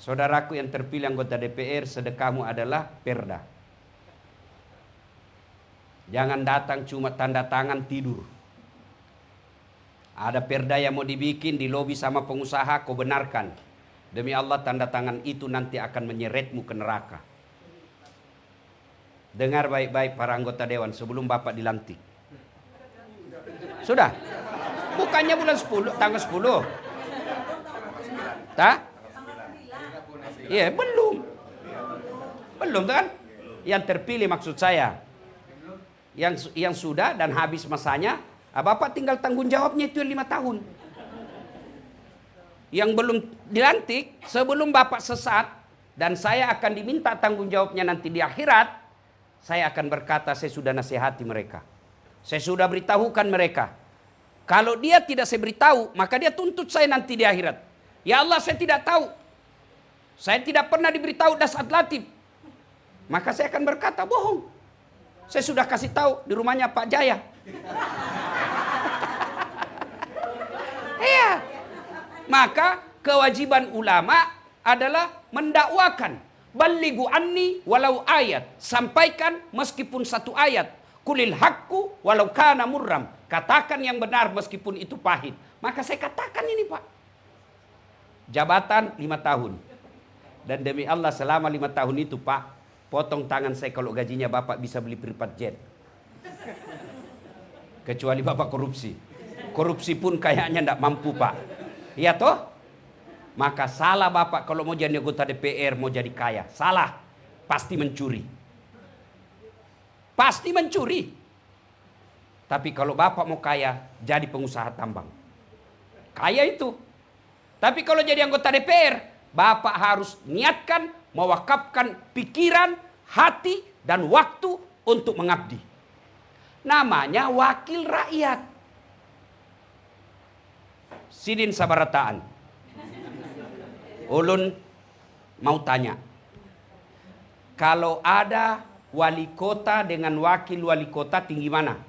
Saudaraku yang terpilih anggota DPR, sedekahmu adalah perda. Jangan datang cuma tanda tangan tidur. Ada perda yang mau dibikin di lobi sama pengusaha, kau benarkan. Demi Allah tanda tangan itu nanti akan menyeretmu ke neraka. Dengar baik-baik para anggota dewan sebelum Bapak dilantik. Sudah? Bukannya bulan 10, tanggal 10. Tak? Iya, belum. Belum kan? Yang terpilih maksud saya. Yang sudah dan habis masanya, Bapak tinggal tanggung jawabnya itu 5 tahun. Yang belum dilantik, sebelum Bapak sesat, dan saya akan diminta tanggung jawabnya nanti di akhirat, saya akan berkata, saya sudah nasihati mereka. Saya sudah beritahukan mereka. Kalau dia tidak saya beritahu, maka dia tuntut saya nanti di akhirat. Ya Allah, saya tidak tahu. Saya tidak pernah diberitahu dasat latif. Maka saya akan berkata, bohong. Saya sudah kasih tahu di rumahnya Pak Jaya. Iya. Maka kewajiban ulama adalah mendakwakan. Ballighu anni walau ayat. Sampaikan meskipun 1 ayat. Kulil haqqu walau kana murram. Katakan yang benar meskipun itu pahit. Maka saya katakan ini Pak. Jabatan 5 tahun. Dan demi Allah selama 5 tahun itu Pak, potong tangan saya kalau gajinya Bapak bisa beli private jet. Kecuali Bapak korupsi. Korupsi pun kayaknya tidak mampu Pak. Iya toh? Maka salah Bapak kalau mau jadi anggota DPR, mau jadi kaya. Salah. Pasti mencuri. Pasti mencuri. Tapi kalau Bapak mau kaya, jadi pengusaha tambang. Kaya itu. Tapi kalau jadi anggota DPR, Bapak harus niatkan, mewakafkan pikiran, hati, dan waktu untuk mengabdi. Namanya wakil rakyat. Sidin sabarataan. Ulun mau tanya. Kalau ada wali kota dengan wakil wali kota tinggi mana?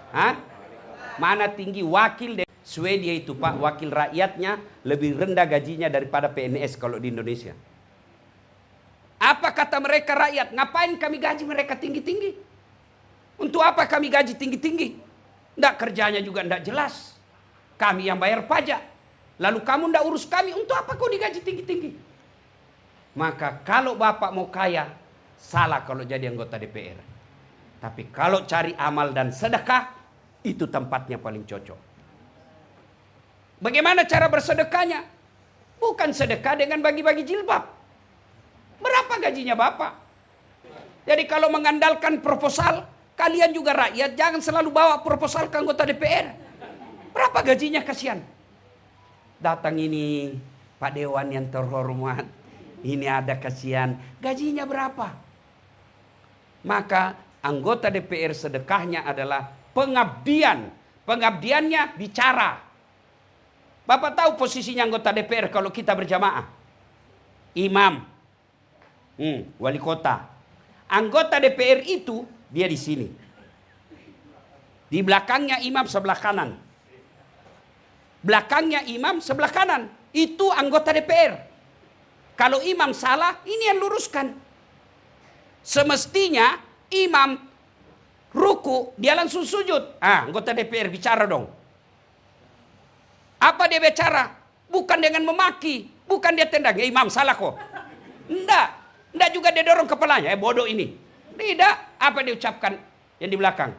Hah? Mana tinggi wakil? Swedia itu Pak, wakil rakyatnya lebih rendah gajinya daripada PNS kalau di Indonesia. Apa kata mereka rakyat? Ngapain kami gaji mereka tinggi-tinggi? Untuk apa kami gaji tinggi-tinggi? Nggak, kerjanya juga nggak jelas. Kami yang bayar pajak. Lalu kamu nggak urus kami, untuk apa kau digaji tinggi-tinggi? Maka kalau Bapak mau kaya, salah kalau jadi anggota DPR. Tapi kalau cari amal dan sedekah, itu tempatnya paling cocok. Bagaimana cara bersedekahnya? Bukan sedekah dengan bagi-bagi jilbab. Berapa gajinya Bapak? Jadi kalau mengandalkan proposal, kalian juga rakyat jangan selalu bawa proposal ke anggota DPR. Berapa gajinya kasihan? Datang ini Pak Dewan yang terhormat. Ini ada kasihan. Gajinya berapa? Maka anggota DPR sedekahnya adalah pengabdian. Pengabdiannya bicara. Bapak tahu posisinya anggota DPR kalau kita berjamaah? Imam. Wali kota. Anggota DPR itu dia di sini. Di belakangnya imam sebelah kanan. Belakangnya imam sebelah kanan. Itu anggota DPR. Kalau imam salah, ini yang luruskan. Semestinya imam ruku, dia langsung sujud. Anggota DPR bicara dong. Apa dia bicara? Bukan dengan memaki. Bukan dia tendang. Ya imam salah kok. Enggak juga dia dorong kepalanya. Bodoh ini. Tidak. Apa dia ucapkan yang di belakang?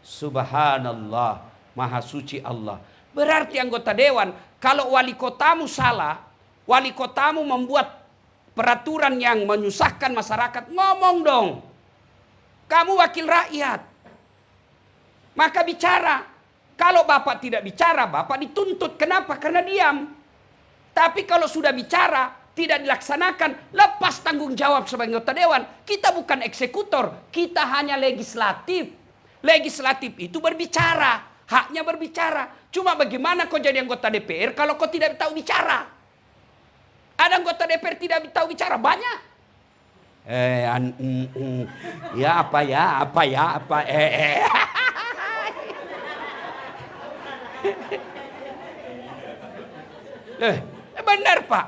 Subhanallah. Maha suci Allah. Berarti anggota dewan, kalau wali kotamu salah, wali kotamu membuat peraturan yang menyusahkan masyarakat, ngomong dong. Kamu wakil rakyat. Maka bicara. Kalau Bapak tidak bicara, Bapak dituntut. Kenapa? Karena diam. Tapi kalau sudah bicara, tidak dilaksanakan, lepas tanggung jawab sebagai anggota dewan. Kita bukan eksekutor, kita hanya legislatif. Legislatif itu berbicara, haknya berbicara. Cuma bagaimana kau jadi anggota DPR kalau kau tidak tahu bicara? Ada anggota DPR tidak tahu bicara, banyak. Benar Pak.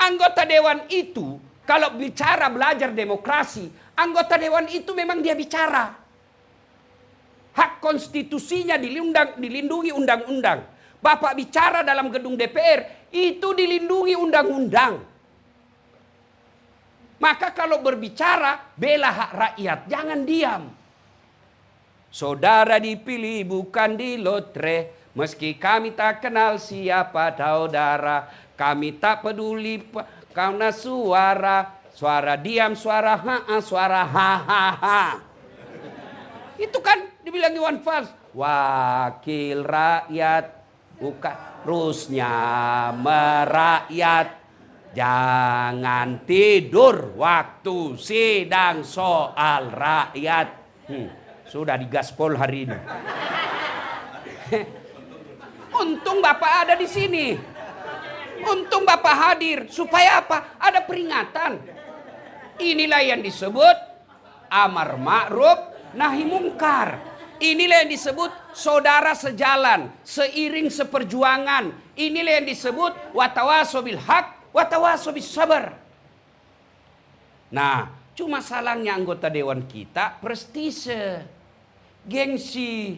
Anggota dewan itu kalau bicara belajar demokrasi, anggota dewan itu memang dia bicara. Hak konstitusinya dilindungi undang-undang. Bapak bicara dalam gedung DPR, itu dilindungi undang-undang. Maka kalau berbicara, bela hak rakyat, jangan diam. Saudara dipilih bukan di lotre, meski kami tak kenal siapa saudara. Kami tak peduli karena suara diam, suara suara ha. Itu kan dibilang Iwan Fals, wakil rakyat, bukan terusnya merakyat. Jangan tidur waktu sidang soal rakyat. Sudah digaspol hari ini. Untung Bapak ada di sini. Untung Bapak hadir. Supaya apa? Ada peringatan. Inilah yang disebut amar ma'ruf nahi mungkar. Inilah yang disebut saudara sejalan, seiring seperjuangan. Inilah yang disebut watawasau bil haq, watawasau bis sabar. Nah, cuma salahnya anggota dewan kita prestise, gengsi,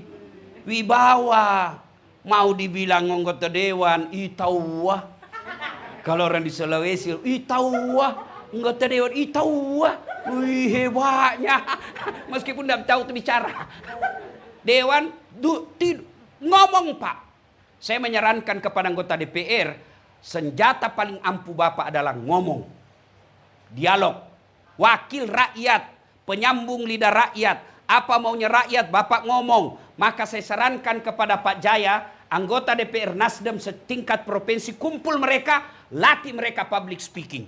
wibawa. Mau dibilang anggota dewan, itauwah. Kalau orang di Sulawesi, itauwah. Anggota dewan, itauwah. Wih, hebatnya. Meskipun tidak tahu itu bicara. Dewan, ngomong Pak. Saya menyarankan kepada anggota DPR, senjata paling ampuh Bapak adalah ngomong. Dialog. Wakil rakyat, penyambung lidah rakyat. Apa maunya rakyat, Bapak ngomong. Maka saya sarankan kepada Pak Jaya, anggota DPR Nasdem setingkat provinsi, kumpul mereka, latih mereka public speaking.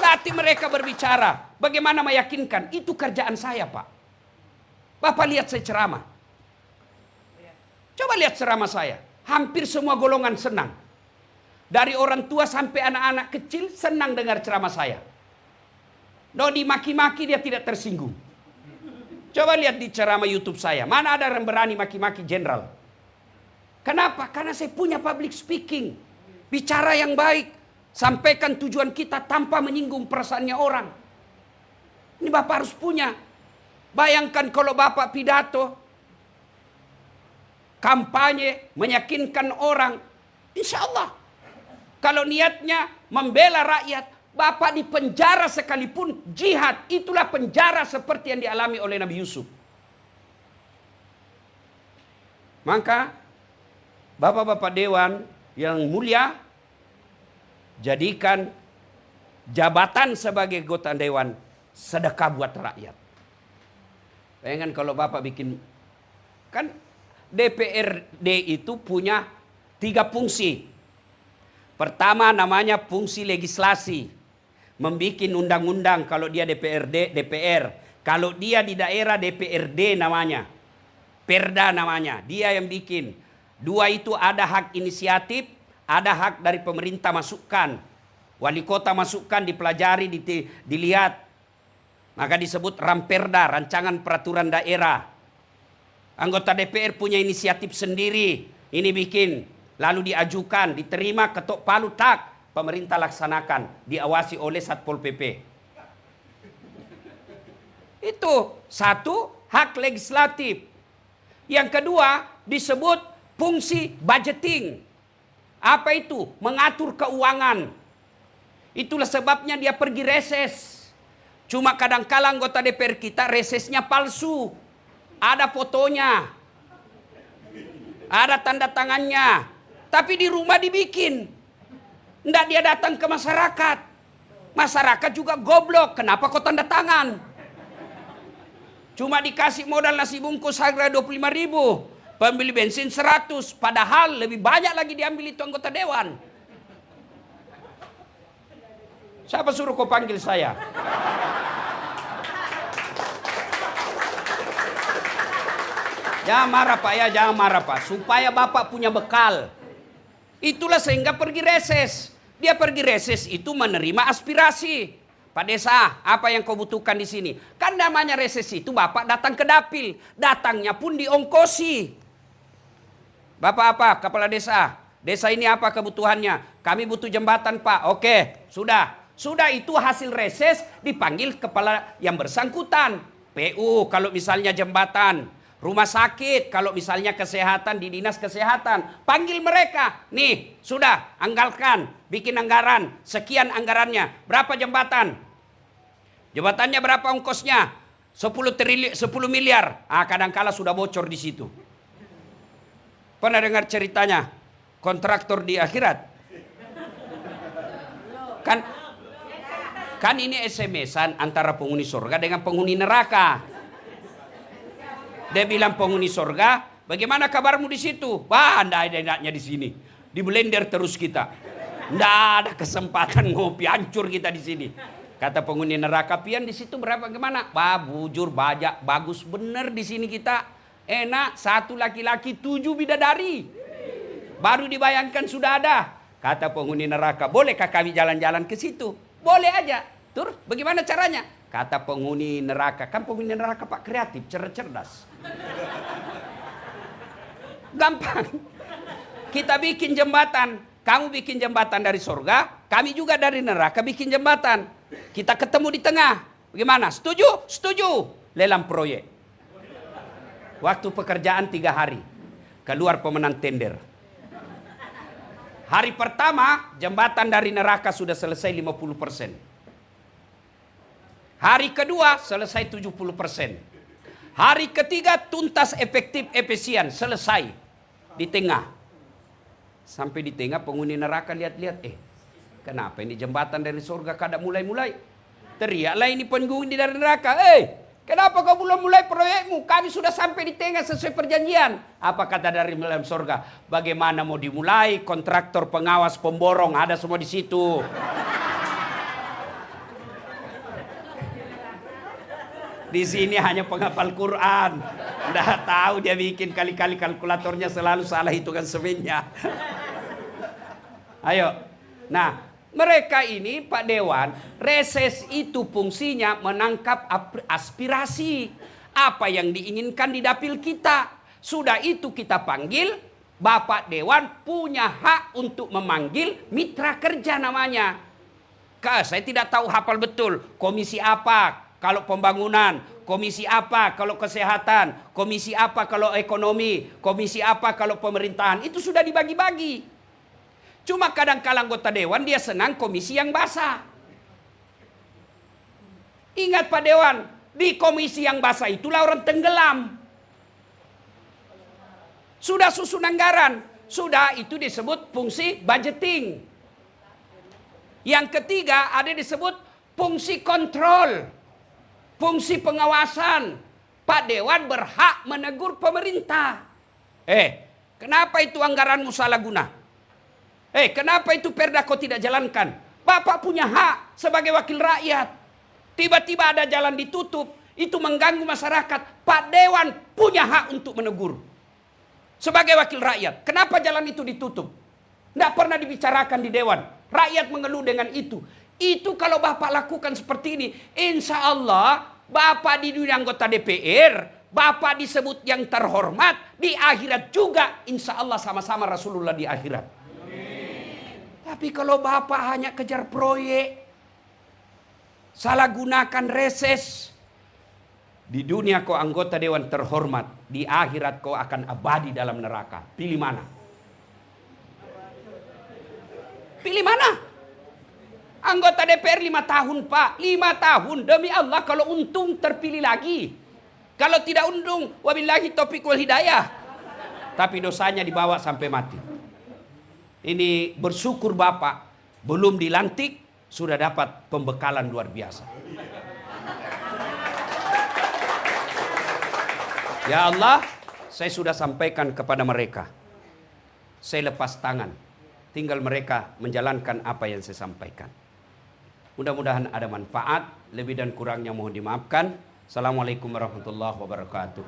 Latih mereka berbicara. Bagaimana meyakinkan? Itu kerjaan saya, Pak. Bapak lihat saya ceramah. Coba lihat ceramah saya. Hampir semua golongan senang. Dari orang tua sampai anak-anak kecil senang dengar ceramah saya. No, dimaki-maki dia tidak tersinggung. Coba lihat di ceramah YouTube saya. Mana ada yang berani maki-maki jenderal? Kenapa? Karena saya punya public speaking. Bicara yang baik. Sampaikan tujuan kita tanpa menyinggung perasaannya orang. Ini Bapak harus punya. Bayangkan kalau Bapak pidato. Kampanye, meyakinkan orang. Insya Allah. Kalau niatnya membela rakyat. Bapak di penjara sekalipun jihad. Itulah penjara seperti yang dialami oleh Nabi Yusuf. Maka Bapak-bapak Dewan yang mulia, jadikan jabatan sebagai anggota Dewan sedekah buat rakyat. Bayangkan kalau Bapak bikin, kan DPRD itu punya 3 fungsi. Pertama namanya fungsi legislasi. Membikin undang-undang kalau dia DPR. Kalau dia di daerah DPRD namanya. Perda namanya. Dia yang bikin. 2 itu ada hak inisiatif, ada hak dari pemerintah masukan. Wali kota masukan dipelajari, dilihat. Maka disebut Ramperda, rancangan peraturan daerah. Anggota DPR punya inisiatif sendiri. Ini bikin. Lalu diajukan, diterima, ketok palu, tak. Pemerintah laksanakan, diawasi oleh Satpol PP. Itu 1, hak legislatif. Yang kedua disebut fungsi budgeting. Apa itu? Mengatur keuangan. Itulah sebabnya dia pergi reses. Cuma kadang-kala anggota DPR kita resesnya palsu. Ada fotonya. Ada tanda tangannya. Tapi di rumah dibikin. Nggak dia datang ke masyarakat. Masyarakat juga goblok. Kenapa kau tanda tangan? Cuma dikasih modal nasi bungkus harga 25.000. Pembeli bensin 100. Padahal lebih banyak lagi diambil itu anggota dewan. Siapa suruh kau panggil saya? Jangan marah Pak ya, jangan marah Pak. Supaya Bapak punya bekal. Itulah sehingga pergi reses. Dia pergi reses itu menerima aspirasi. Pak Desa, apa yang kau butuhkan di sini? Kan namanya reses itu Bapak datang ke dapil. Datangnya pun diongkosi. Bapak apa? Kepala desa. Desa ini apa kebutuhannya? Kami butuh jembatan, Pak. Oke, sudah. Sudah, itu hasil reses, dipanggil kepala yang bersangkutan. PU kalau misalnya jembatan. Rumah sakit kalau misalnya kesehatan di dinas kesehatan. Panggil mereka. Nih, sudah, anggalkan. Bikin anggaran. Sekian anggarannya. Berapa jembatan? Jembatannya berapa ongkosnya? 10 miliar. Kadangkala sudah bocor di situ. Pernah dengar ceritanya kontraktor di akhirat? Kan ini SMS-an antara penghuni surga dengan penghuni neraka. Dia bilang penghuni surga, bagaimana kabarmu di situ? Wah, enggak ada enaknya di sini. Di blender terus kita. Enggak ada kesempatan ngopi, hancur kita di sini. Kata penghuni neraka, pian di situ berapa gimana? Wah, bujur, bajak, bagus bener di sini kita. Enak, 1 laki-laki 7 bidadari. Baru dibayangkan sudah ada. Kata penghuni neraka, bolehkah kami jalan-jalan ke situ? Boleh aja. Terus bagaimana caranya? Kata penghuni neraka, kan penghuni neraka Pak kreatif, cerdas. Gampang. Kita bikin jembatan. Kamu bikin jembatan dari surga, kami juga dari neraka bikin jembatan. Kita ketemu di tengah. Bagaimana? Setuju? Setuju. Lelang proyek. Waktu pekerjaan 3 hari. Keluar pemenang tender. Hari pertama, jembatan dari neraka sudah selesai 50%. Hari kedua, selesai 70%. Hari ketiga, tuntas efektif efisien. Selesai. Di tengah. Sampai di tengah, penghuni neraka lihat-lihat. Kenapa ini jembatan dari surga kada mulai-mulai? Teriaklah ini penghuni dari neraka. Kenapa kau belum mulai proyekmu? Kami sudah sampai di tengah sesuai perjanjian. Apa kata dari dalam surga? Bagaimana mau dimulai? Kontraktor, pengawas, pemborong ada semua di situ. Di sini hanya penghafal Quran. Nggak tahu dia bikin kali-kali kalkulatornya selalu salah hitungan semennya. Ayo. Nah, mereka ini Pak Dewan, reses itu fungsinya menangkap aspirasi. Apa yang diinginkan di dapil kita. Sudah itu kita panggil, Bapak Dewan punya hak untuk memanggil mitra kerja namanya. Saya tidak tahu hafal betul. Komisi apa kalau pembangunan, komisi apa kalau kesehatan, komisi apa kalau ekonomi, komisi apa kalau pemerintahan. Itu sudah dibagi-bagi. Cuma kadang-kala anggota dewan dia senang komisi yang basah. Ingat Pak Dewan, di komisi yang basah itulah orang tenggelam. Sudah susun anggaran, sudah itu disebut fungsi budgeting. Yang ketiga ada disebut fungsi kontrol, fungsi pengawasan. Pak Dewan berhak menegur pemerintah. Kenapa itu anggaranmu salah guna? Kenapa itu perda kau tidak jalankan? Bapak punya hak sebagai wakil rakyat. Tiba-tiba ada jalan ditutup, itu mengganggu masyarakat. Pak Dewan punya hak untuk menegur. Sebagai wakil rakyat, kenapa jalan itu ditutup? Tidak pernah dibicarakan di Dewan. Rakyat mengeluh dengan itu. Itu kalau Bapak lakukan seperti ini, insya Allah Bapak di dunia anggota DPR, Bapak disebut yang terhormat, di akhirat juga insya Allah sama-sama Rasulullah di akhirat. Tapi kalau Bapak hanya kejar proyek, salah gunakan reses, di dunia kau anggota dewan terhormat, di akhirat kau akan abadi dalam neraka. Pilih mana? Pilih mana? Anggota DPR 5 tahun Pak, 5 tahun demi Allah, kalau untung terpilih lagi. Kalau tidak untung, wabillahi taufiq wal hidayah. Tapi dosanya dibawa sampai mati. Ini bersyukur Bapak, belum dilantik, sudah dapat pembekalan luar biasa. Ya Allah, saya sudah sampaikan kepada mereka. Saya lepas tangan. Tinggal mereka menjalankan apa yang saya sampaikan. Mudah-mudahan ada manfaat. Lebih dan kurangnya mohon dimaafkan. Assalamualaikum warahmatullahi wabarakatuh.